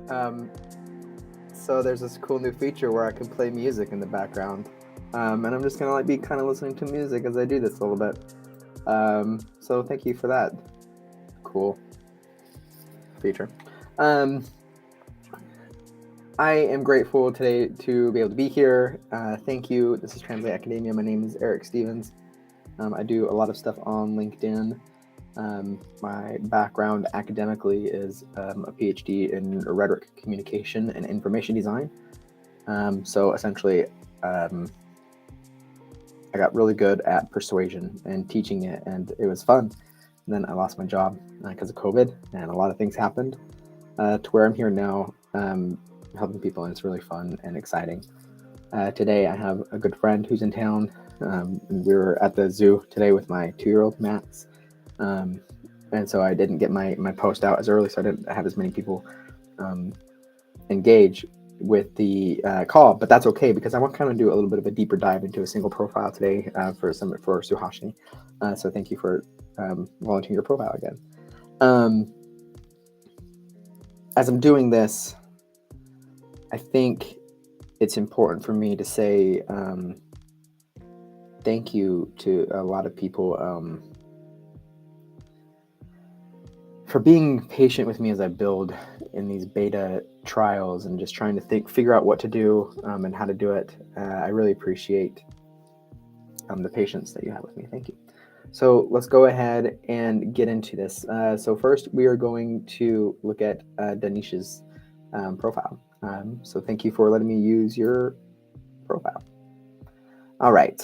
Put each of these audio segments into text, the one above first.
Um, so there's this cool new feature where I can play music in the background. And I'm just gonna be kind of listening to music as I do this a little bit. So thank you for that cool feature. Um, I am grateful today to be able to be here. Thank you. This is Translate Academia. My name is Eric Stevens. I do a lot of stuff on LinkedIn. My background academically is a PhD in rhetoric, communication, and information design. So essentially, I got really good at persuasion and teaching it, and it was fun. And then I lost my job because of COVID, and a lot of things happened to where I'm here now, helping people, and it's really fun and exciting. Today, I have a good friend who's in town. And we were at the zoo today with my 2-year-old Max. And so I didn't get my post out as early, so I didn't have as many people engage with the call, but that's okay because I want to kind of do a little bit of a deeper dive into a single profile today for Suhashini. So thank you for volunteering your profile again. As I'm doing this, I think it's important for me to say thank you to a lot of people for being patient with me as I build in these beta trials and just trying to figure out what to do and how to do it. I really appreciate the patience that you have with me. Thank you. So let's go ahead and get into this. So first, we are going to look at Danish's profile. So thank you for letting me use your profile. All right.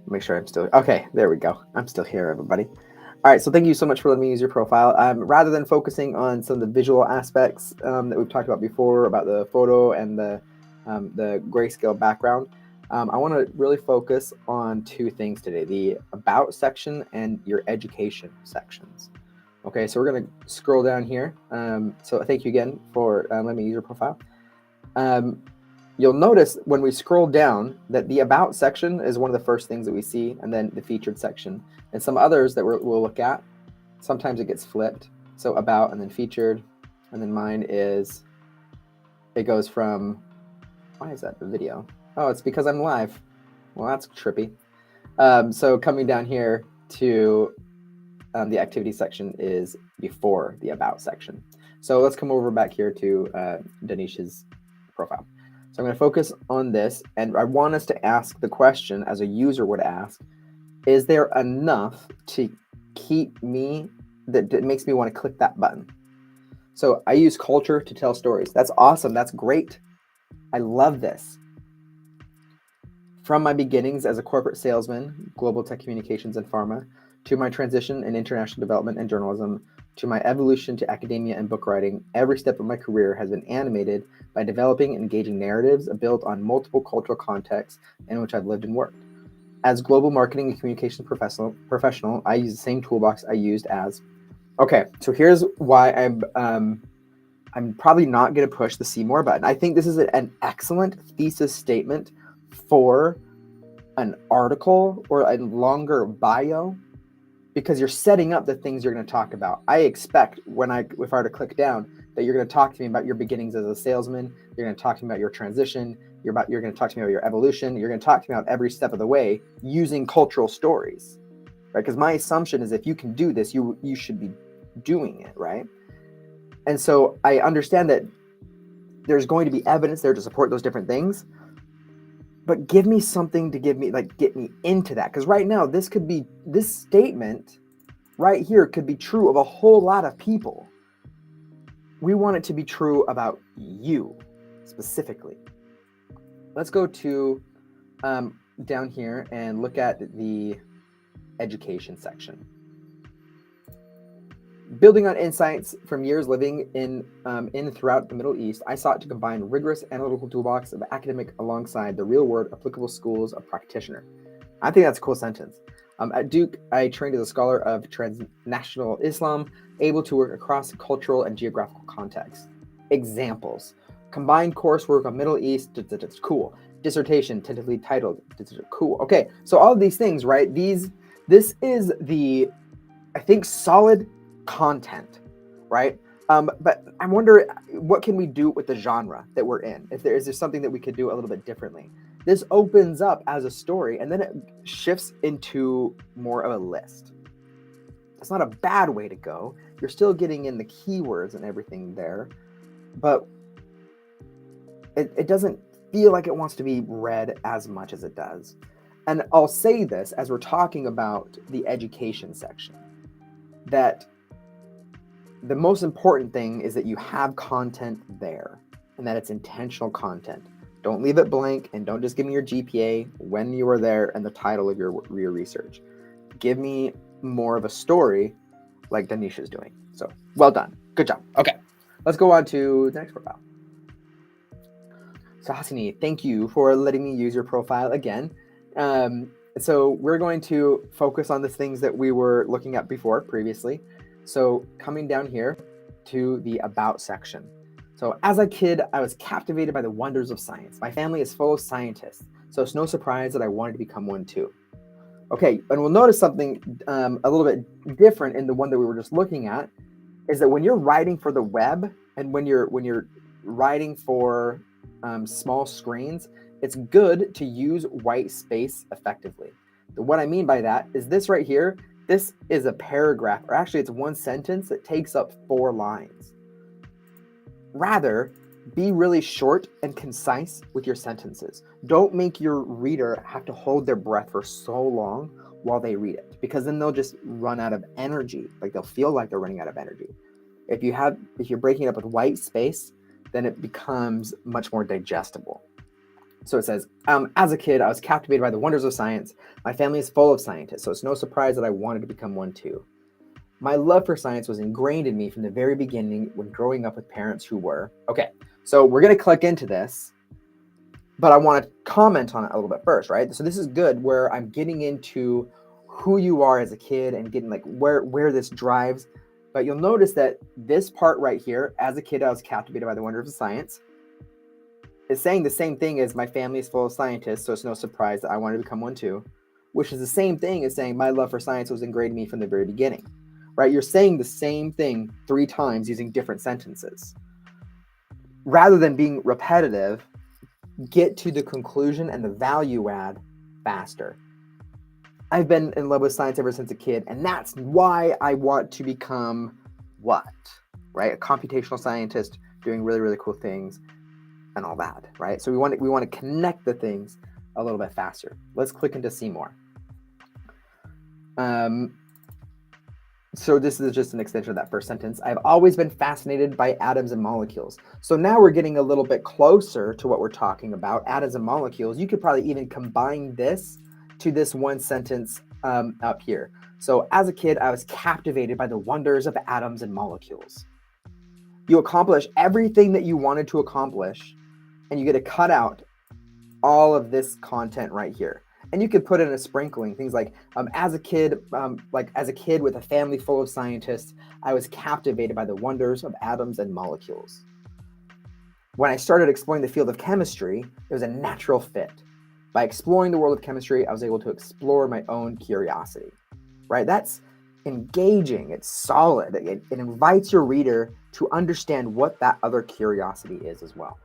Make sure I'm still, okay, there we go. I'm still here, everybody. All right, so thank you so much for letting me use your profile. Rather than focusing on some of the visual aspects that we've talked about before, about the photo and the grayscale background, I want to really focus on 2 things today, the About section and your Education sections. Okay, so we're going to scroll down here. So thank you again for letting me use your profile. You'll notice when we scroll down that the About section is one of the first things that we see, and then the Featured section. And some others that we'll look at, sometimes it gets flipped. So About and then Featured, and then mine is, it goes from, why is that the video? Oh, it's because I'm live. Well, that's trippy. So coming down here to the Activity section is before the About section. So let's come over back here to Danish's profile. So I'm going to focus on this, and I want us to ask the question as a user would ask, is there enough to keep me, that makes me want to click that button? So I use culture to tell stories. That's awesome. That's great. I love this. From my beginnings as a corporate salesman, global tech communications and pharma, to my transition in international development and journalism, to my evolution to academia and book writing, every step of my career has been animated by developing and engaging narratives built on multiple cultural contexts in which I've lived and worked. As global marketing and communications professional, I use the same toolbox I used as, okay, so here's why I'm probably not going to push the see more button. I think this is an excellent thesis statement for an article or a longer bio, because you're setting up the things you're going to talk about. I expect if I were to click down, that you're going to talk to me about your beginnings as a salesman. You're going to talk to me about your transition. You're going to talk to me about your evolution. You're going to talk to me about every step of the way using cultural stories, right? Because my assumption is if you can do this, you should be doing it, right? And so I understand that there's going to be evidence there to support those different things, but give me something to get me into that. Because right now, this statement right here could be true of a whole lot of people. We want it to be true about you specifically. Let's go to down here and look at the Education section. Building on insights from years living in and throughout the Middle East, I sought to combine rigorous analytical toolbox of academic alongside the real-world applicable schools of practitioner. I think that's a cool sentence. At Duke, I trained as a scholar of transnational Islam, able to work across cultural and geographical contexts. Examples: combined coursework on Middle East, cool. Dissertation, tentatively titled, cool. Okay, so all of these things, right? This is the, I think, solid content right? But I wonder, what can we do with the genre that we're in? Is there something that we could do a little bit differently? This opens up as a story, and then it shifts into more of a list. It's not a bad way to go. You're still getting in the keywords and everything there, but it doesn't feel like it wants to be read as much as it does. And I'll say this as we're talking about the education section, that the most important thing is that you have content there and that it's intentional content. Don't leave it blank, and don't just give me your GPA, when you were there, and the title of your research. Give me more of a story like Danisha's doing. So well done. Good job. Okay, let's go on to the next profile. So Hasini, thank you for letting me use your profile again. So we're going to focus on the things that we were looking at previously. So coming down here to the About section. So as a kid, I was captivated by the wonders of science. My family is full of scientists, so it's no surprise that I wanted to become one too. Okay, and we'll notice something a little bit different in the one that we were just looking at, is that when you're writing for the web and when you're writing for small screens, it's good to use white space effectively. What I mean by that is this right here. This is a paragraph, or actually it's one sentence that takes up 4 lines. Rather, be really short and concise with your sentences. Don't make your reader have to hold their breath for so long while they read it, because then they'll just run out of energy. Like, they'll feel like they're running out of energy. If you're breaking it up with white space, then it becomes much more digestible. So it says, as a kid, I was captivated by the wonders of science. My family is full of scientists, so it's no surprise that I wanted to become one too. My love for science was ingrained in me from the very beginning when growing up with parents who were... Okay, so we're going to click into this, but I want to comment on it a little bit first, right? So this is good, where I'm getting into who you are as a kid and getting like where this drives. But you'll notice that this part right here, as a kid, I was captivated by the wonders of science, is saying the same thing as my family is full of scientists, so it's no surprise that I wanted to become one too, which is the same thing as saying my love for science was ingrained in me from the very beginning, right? You're saying the same thing 3 times using different sentences. Rather than being repetitive, get to the conclusion and the value add faster. I've been in love with science ever since a kid, and that's why I want to become what, right? A computational scientist doing really, really cool things and all that, right? So we want to connect the things a little bit faster. Let's click into see more. So this is just an extension of that first sentence. I've always been fascinated by atoms and molecules. So now we're getting a little bit closer to what we're talking about, atoms and molecules. You could probably even combine this to this one sentence up here. So as a kid, I was captivated by the wonders of atoms and molecules. You accomplish everything that you wanted to accomplish, and you get to cut out all of this content right here. And you could put in a sprinkling, things like, as a kid with a family full of scientists, I was captivated by the wonders of atoms and molecules. When I started exploring the field of chemistry, it was a natural fit. By exploring the world of chemistry, I was able to explore my own curiosity, right? That's engaging. It's solid. It invites your reader to understand what that other curiosity is as well.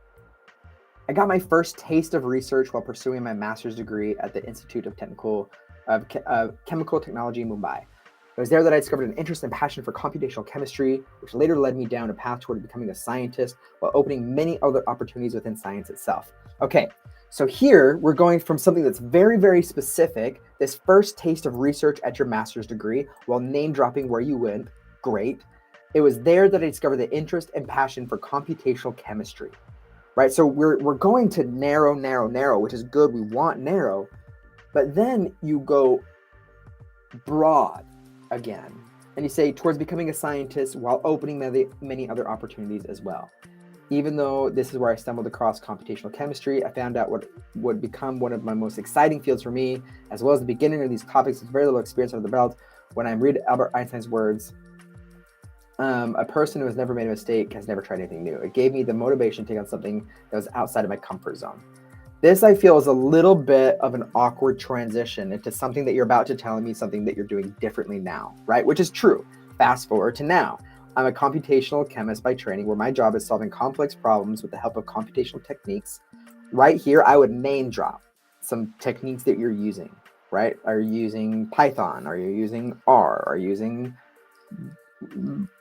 I got my first taste of research while pursuing my master's degree at the Institute of Chemical Technology in Mumbai. It was there that I discovered an interest and passion for computational chemistry, which later led me down a path toward becoming a scientist while opening many other opportunities within science itself. Okay, so here we're going from something that's very, very specific, this first taste of research at your master's degree, while name dropping where you went. Great. It was there that I discovered the interest and passion for computational chemistry. Right, so we're going to narrow, which is good. We want narrow, but then you go broad again, and you say towards becoming a scientist while opening many other opportunities as well. Even though this is where I stumbled across computational chemistry, I found out what would become one of my most exciting fields for me, as well as the beginning of these topics with very little experience under the belt. When I read Albert Einstein's words, a person who has never made a mistake has never tried anything new. It gave me the motivation to take on something that was outside of my comfort zone. This, I feel, is a little bit of an awkward transition into something that you're about to tell me, something that you're doing differently now, right? Which is true. Fast forward to now. I'm a computational chemist by training, where my job is solving complex problems with the help of computational techniques. Right here, I would name drop some techniques that you're using, right? Are you using Python? Are you using R? Are you using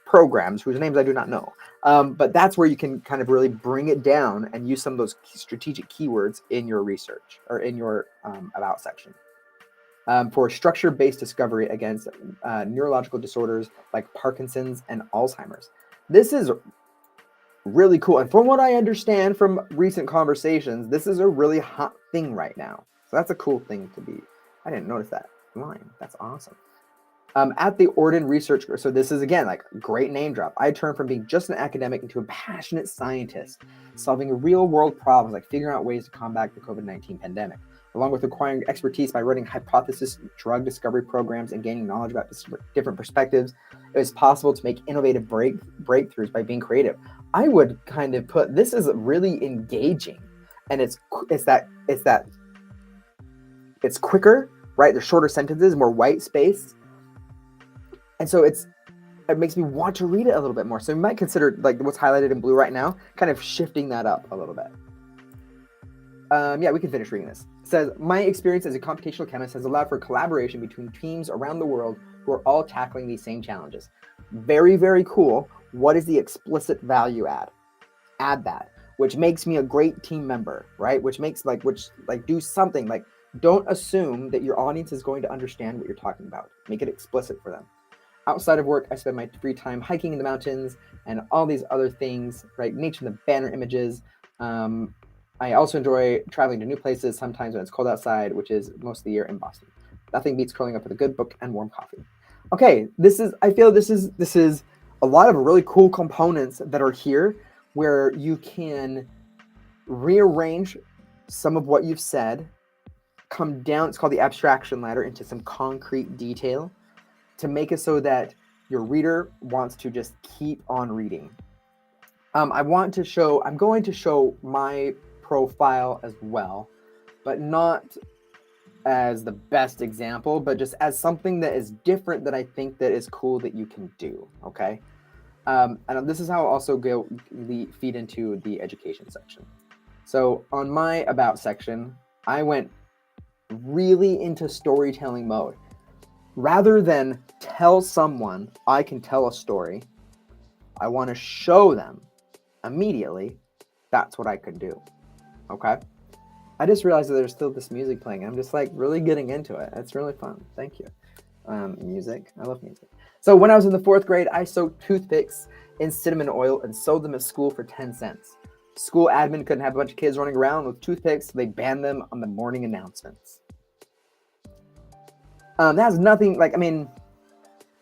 programs whose names I do not know? But that's where you can kind of really bring it down and use some of those strategic keywords in your research or in your about section. For structure-based discovery against neurological disorders like Parkinson's and Alzheimer's. This is really cool. And from what I understand from recent conversations, this is a really hot thing right now. So that's a cool thing to be. I didn't notice that line. That's awesome. At the Orden Research Group, so this is again like great name drop. I turned from being just an academic into a passionate scientist, solving real world problems like figuring out ways to combat the COVID-19 pandemic, along with acquiring expertise by running hypothesis drug discovery programs and gaining knowledge about different perspectives. It was possible to make innovative breakthroughs by being creative. I would kind of put this is really engaging, and it's quicker, right? There's shorter sentences, more white space. And so it makes me want to read it a little bit more. So you might consider like what's highlighted in blue right now, kind of shifting that up a little bit. Yeah, we can finish reading this. It says, my experience as a computational chemist has allowed for collaboration between teams around the world who are all tackling these same challenges. Very, very cool. What is the explicit value add? Add that, which makes me a great team member, right? Which do something like, don't assume that your audience is going to understand what you're talking about. Make it explicit for them. Outside of work, I spend my free time hiking in the mountains and all these other things, right? Nature and the banner images. I also enjoy traveling to new places, sometimes when it's cold outside, which is most of the year in Boston. Nothing beats curling up with a good book and warm coffee. Okay, I feel this is a lot of really cool components that are here where you can rearrange some of what you've said, come down, it's called the abstraction ladder, into some concrete detail, to make it so that your reader wants to just keep on reading. I'm going to show my profile as well, but not as the best example, but just as something that is different that I think that is cool that you can do, okay? And this is how I'll also feed into the education section. So on my about section, I went really into storytelling mode. Rather than tell someone I can tell a story, I want to show them immediately that's what I could do. Okay? I just realized that there's still this music playing. I'm just like really getting into it. It's really fun. Thank you. Music. I love music. So when I was in the 4th grade, I soaked toothpicks in cinnamon oil and sold them at school for 10 cents. School admin couldn't have a bunch of kids running around with toothpicks, so they banned them on the morning announcements. That has nothing,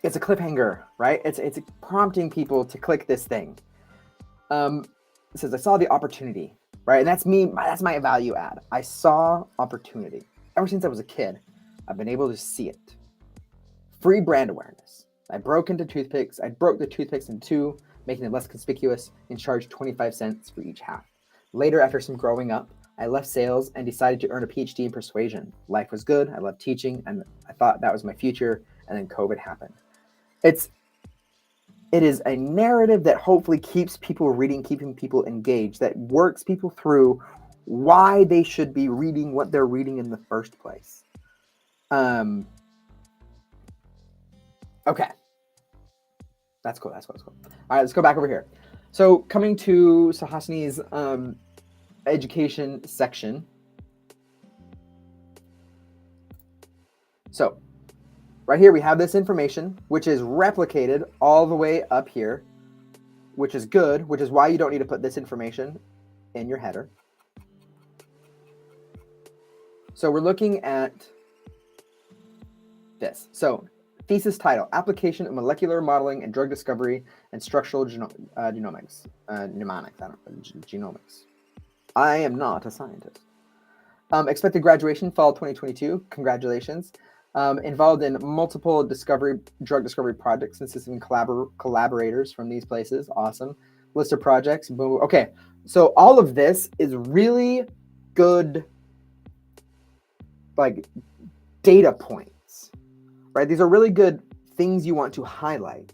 it's a cliffhanger, right? It's prompting people to click this thing. It says, I saw the opportunity, right? And that's me, that's my value add. I saw opportunity. Ever since I was a kid, I've been able to see it. Free brand awareness. I broke the toothpicks in 2, making them less conspicuous, and charged 25 cents for each half. Later, after some growing up, I left sales and decided to earn a PhD in persuasion. Life was good. I loved teaching, and I thought that was my future. And then COVID happened. It is a narrative that hopefully keeps people reading, keeping people engaged, that works people through why they should be reading what they're reading in the first place. Okay. That's cool. All right, let's go back over here. So coming to Sahasini's education section. So right here we have this information, which is replicated all the way up here, which is good, which is why you don't need to put this information in your header. So we're looking at this. So thesis title, Application of Molecular Modeling and Drug Discovery and Structural Genomics. Genomics. I am not a scientist. Expected graduation, fall 2022. Congratulations. Involved in multiple drug discovery projects consisting of collaborators from these places. Awesome. List of projects. Boom. Okay. So all of this is really good, like, data points, right? These are really good things you want to highlight.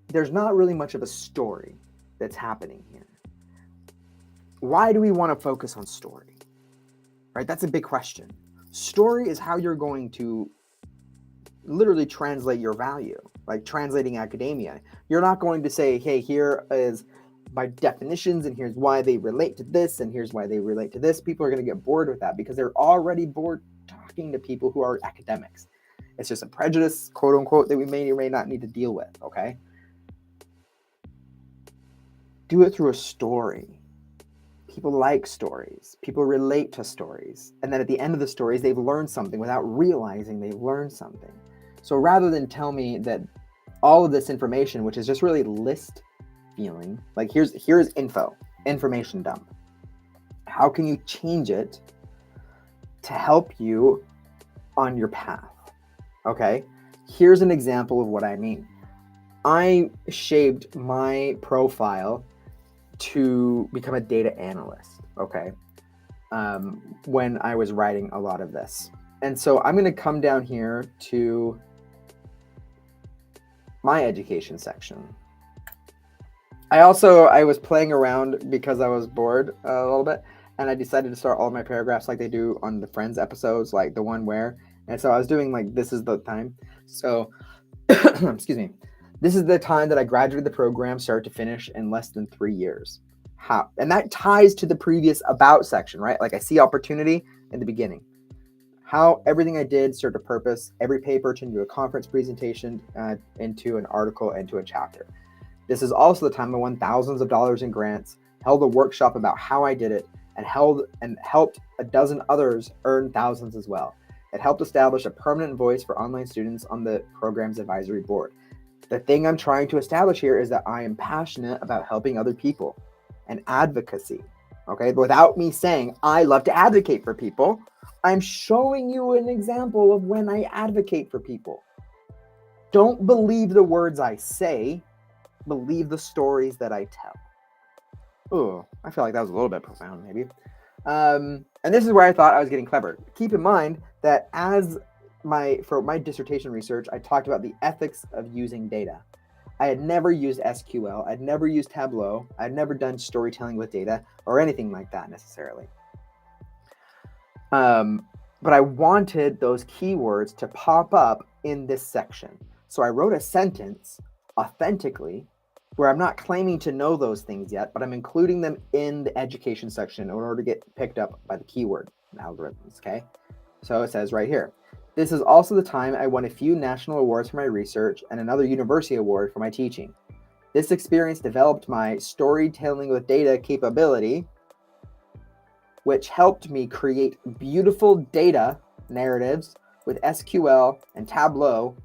there's not really much of a story that's happening here. Why do we want to focus on story? Right? That's a big question. Story is how you're going to literally translate your value, like translating academia. You're not going to say, hey, here is my definitions and here's why they relate to this and here's why they relate to this. People are going to get bored with that because they're already bored talking to people who are academics. It's just a prejudice, quote unquote, that we may or may not need to deal with, okay? Do it through a story. People like stories. People relate to stories. And then at the end of the stories, they've learned something without realizing they've learned something. So rather than tell me that all of this information, which is just really list feeling, like here's information dump. How can you change it to help you on your path? Okay, here's an example of what I mean. I shaped my profile to become a data analyst, okay, when I was writing a lot of this. And so I'm going to come down here to my education section. I was playing around because I was bored a little bit, and I decided to start all my paragraphs like they do on the Friends episodes, like the one where, and so I was doing like, this is the time. So, excuse me. This is the time that I graduated the program, start to finish, in less than 3 years. How? And that ties to the previous about section, right? Like I see opportunity in the beginning. How everything I did served a purpose. Every paper turned into a conference presentation, into an article, into a chapter. This is also the time I won thousands of dollars in grants, held a workshop about how I did it, and helped a dozen others earn thousands as well. It helped establish a permanent voice for online students on the program's advisory board. The thing I'm trying to establish here is that I am passionate about helping other people and advocacy. Okay, but without me saying I love to advocate for people, I'm showing you an example of when I advocate for people. Don't believe the words I say, believe the stories that I tell. Oh, I feel like that was a little bit profound, maybe. And this is where I thought I was getting clever. Keep in mind that for my dissertation research, I talked about the ethics of using data. I had never used SQL. I'd never used Tableau. I'd never done storytelling with data or anything like that necessarily. But I wanted those keywords to pop up in this section. So I wrote a sentence authentically where I'm not claiming to know those things yet, but I'm including them in the education section in order to get picked up by the keyword algorithms, okay? So it says right here, this is also the time I won a few national awards for my research and another university award for my teaching. This experience developed my storytelling with data capability, which helped me create beautiful data narratives with SQL and Tableau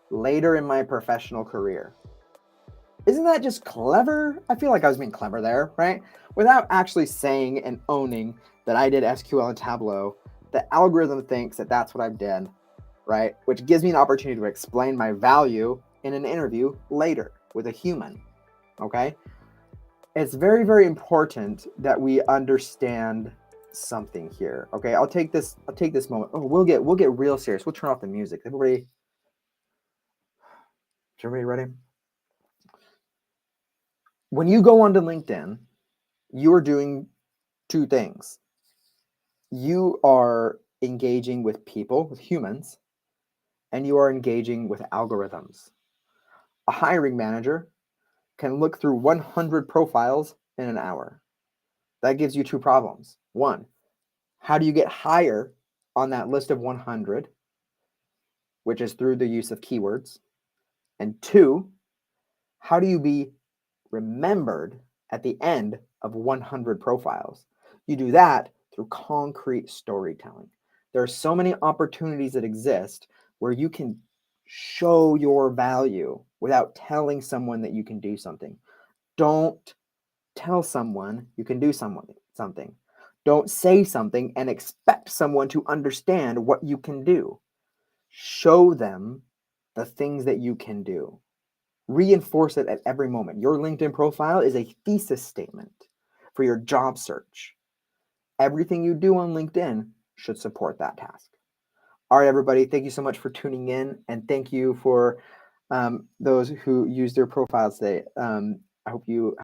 later in my professional career. Isn't that just clever? I feel like I was being clever there, right? Without actually saying and owning that I did SQL and Tableau, the algorithm thinks that that's what I've done, right? Which gives me an opportunity to explain my value in an interview later with a human, okay? It's very, very important that we understand something here, okay? I'll take this moment. Oh, we'll get real serious. We'll turn off the music. Is everybody ready? When you go onto LinkedIn, you are doing two things. You are engaging with people, with humans, and you are engaging with algorithms. A hiring manager can look through 100 profiles in an hour. That gives you two problems. One, how do you get higher on that list of 100, which is through the use of keywords? And two, how do you be remembered at the end of 100 profiles? You do that through concrete storytelling. There are so many opportunities that exist where you can show your value without telling someone that you can do something. Don't tell someone you can do something. Don't say something and expect someone to understand what you can do. Show them the things that you can do. Reinforce it at every moment. Your LinkedIn profile is a thesis statement for your job search. Everything you do on LinkedIn should support that task. All right, everybody, thank you so much for tuning in, and thank you for those who use their profiles today. I hope you